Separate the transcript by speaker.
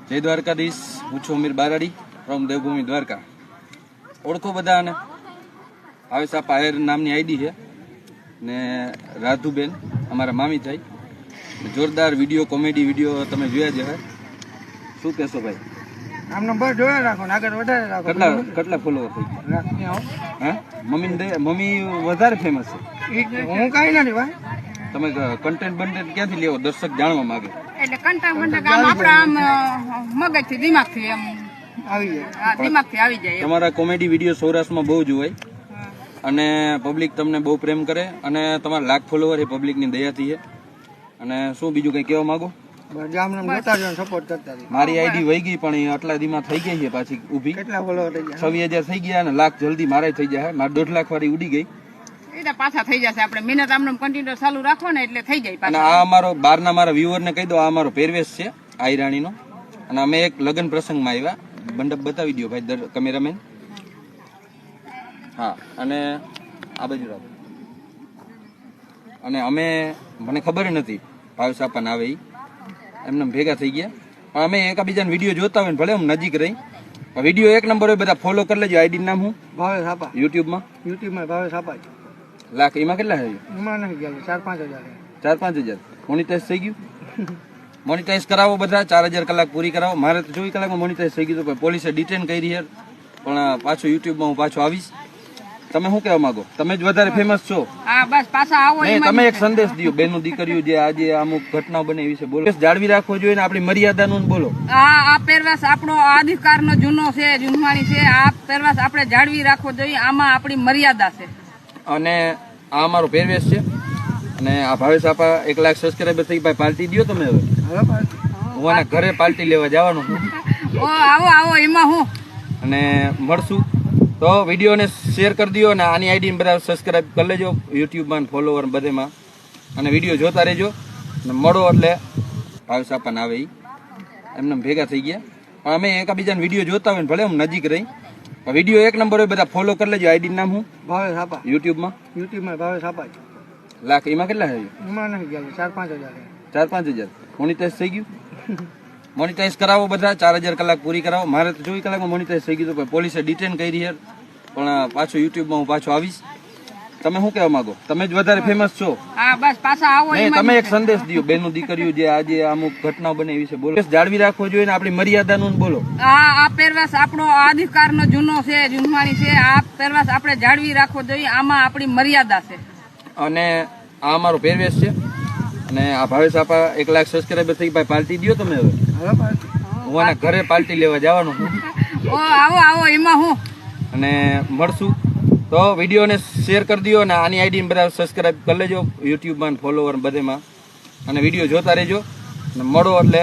Speaker 1: જય દ્વારકાધીશ. હું છું અમીર બારાડી ફ્રોમ દેવભૂમિ દ્વારકા. ઓળખો બધાને. ભાવેશ આપા આયર નામની આઈડી છે ને રાધુબેન અમારા મામી થાય. જોરદાર વિડીયો, કોમેડી વિડીયો તમે જોયા જ હશે. શું કહેશો ભાઈ?
Speaker 2: આમનો બસ જોયા રાખો ને આગળ વધારે રાખો.
Speaker 1: કેટલા ફોલોવર થઈ ગયા? હા, મમ્મી વધારે ફેમસ છે.
Speaker 2: હું કાંઈ નથી ભાઈ.
Speaker 1: તમે કન્ટેન્ટ ક્યાંથી લેવો? દર્શક જાણવા માંગે
Speaker 3: એટલે કન્ટેન્ટ આમ આપણા આમ મગજથી દિમાગથી એમ
Speaker 2: આવી જાય.
Speaker 3: દિમાગથી આવી જાય.
Speaker 1: તમારા કોમેડી વિડીયો સૌરાષ્ટ્રમાં બહુ જોવાય અને પબ્લિક તમને બહુ પ્રેમ કરે અને તમારા લાખ ફોલોવર એ પબ્લિકની દયાથી છે. અને શું બીજું કંઈ કહેવા માંગો?
Speaker 2: સપોર્ટ કરતા
Speaker 1: મારી આઈડી વહી ગઈ પણ આટલા દીમાં થઈ ગઈ છે પાછી ઊભી.
Speaker 2: કેટલા ફોલોવર થઈ ગયા? 26,000
Speaker 1: થઈ ગયા અને લાખ જલ્દી મારે થઈ જાય. મારે 1.5 લાખ વાળી ઉડી ગઈ.
Speaker 3: એટલે પાછા થઈ જશે. આપણે મહેનત આમને કન્ટિન્યુ ચાલુ રાખો ને એટલે થઈ જાય.
Speaker 1: અને આ અમારો બહારના મારા વ્યુઅરને કહી દો, આ અમારો પહેરવેશ છે આયરાણીનો. અને અમે એક લગ્ન પ્રસંગમાં આવ્યા. મંડપ બતાવી દો ભાઈ કેમેરામેન. હા, અને આ બાજુ રાખો. અને મને ખબર નથી ભાવેશ આપવાને આવે એમને ભેગા થઈ ગયા. પણ અમે એકબીજાને વિડીયો જોતા હોય ને ભલે હું નજીક રહી. વિડીયો એક નંબર હોય, બધા ફોલો કરી લેજો. આઈડી નામ હું
Speaker 2: ભાવેશ આપા.
Speaker 1: યુટ્યુબમાં
Speaker 2: ભાવેશ આપા.
Speaker 1: લાખ એમાં કેટલા છે?
Speaker 2: એમાં નથી ગયા 4-5 હજાર.
Speaker 1: 4-5 હજાર મોનિટાઈઝ થઈ ગયું. મોનિટાઈઝ કરાવો બધા. 4,000 કલાક પૂરી કરાવો. મારે તો 24 કલાકમાં મોનિટાઈઝ થઈ ગયું. પોલીસે ડિટેન કરી છે પણ પાછો યુટ્યુબમાં હું પાછો આવીશ. તમે શું કહેવા માંગો? તમે જ વધારે ફેમસ છો.
Speaker 3: હા, બસ પાછા આવો.
Speaker 1: તમે એક સંદેશ દો બેનું દીકરીઓ જે આજે અમુક ઘટનાઓ બને એ વિશે બોલો. જાળવી રાખવો જોઈએ ને આપણી મર્યાદાનું બોલો.
Speaker 3: આ પહેરવેશ આપણો અધિકારનો જૂનો છે, જૂનવાણી છે. આ પહેરવેશ આપણે જાળવી રાખવો જોઈએ. આમાં આપણી મર્યાદા છે.
Speaker 1: અને આ અમારો પહેરવેશ છે. અને આ ભાવેશ આપા 1 લાખ સબસ્ક્રાઈબર થઈ. ભાઈ પાર્ટી દો તમે. હવે હું આના ઘરે પાર્ટી લેવા જવાનું છું.
Speaker 3: આવો એમાં હું.
Speaker 1: અને મળશું તો વિડીયોને શેર કરી દો અને આની આઈડીને બધા સબસ્ક્રાઈબ કરી લેજો યુટ્યુબમાં, ફોલોવર બધેમાં. અને વિડીયો જોતા રહેજો. અને મળો એટલે ભાવેશ આપવાને આવે એમને ભેગા થઈ ગયા. પણ અમે એકબીજાને વિડીયો જોતા હોય ને ભલે હું નજીક રહી. વિડીયો એક નંબર હોય, બધા ફોલો કરી લેજો. આઈડી નામ હું
Speaker 2: ભાવેશ આપા.
Speaker 1: યુટ્યુબમાં
Speaker 2: ભાવેશ આપા.
Speaker 1: લાખ એમાં કેટલા છે?
Speaker 2: એમાં નથી ગયા 4-5 હજાર.
Speaker 1: 4-5 હજાર મોનિટાઈઝ થઈ ગયું. મોનિટાઈઝ કરાવો બધા. 4,000 કલાક પૂરી કરાવો. મારે તો 24 કલાકમાં મોનિટાઈઝ થઈ ગયું. પોલીસે ડિટેન કરી છે પણ પાછો યુટ્યુબમાં હું પાછો આવીશ. તમે શું કહેવા માંગો? તમે જ વધારે ફેમસ છો.
Speaker 3: હા, બસ પાછા આવો.
Speaker 1: તમે એક સંદેશ દો બેનું દીકરીઓ જે આજે અમુક ઘટનાઓ બને એ વિશે બોલો. જાળવી રાખવો જોઈએ ને આપણી મર્યાદાનું બોલો.
Speaker 3: આ પહેરવેશ આપણો અધિકારનો જૂનો છે, જૂનવાણી છે. આ પહેરવેશ આપણે જાળવી રાખવો જોઈએ. આમાં આપણી મર્યાદા છે.
Speaker 1: અને આ અમારો પહેરવેશ છે. અને આ ભાવેશ આપા 1 લાખ સબસ્ક્રાઈબર થઈ. ભાઈ પાર્ટી દો તમે. હવે હું આના ઘરે પાર્ટી લેવા જવાનું છું.
Speaker 3: આવો એમાં હું.
Speaker 1: અને મળશું તો વિડીયોને શેર કરી દો અને આની આઈડીને બધા સબસ્ક્રાઈબ કરી લેજો યુટ્યુબમાં, ફોલોવર બધેમાં. અને વિડીયો જોતા રહેજો. અને મળો એટલે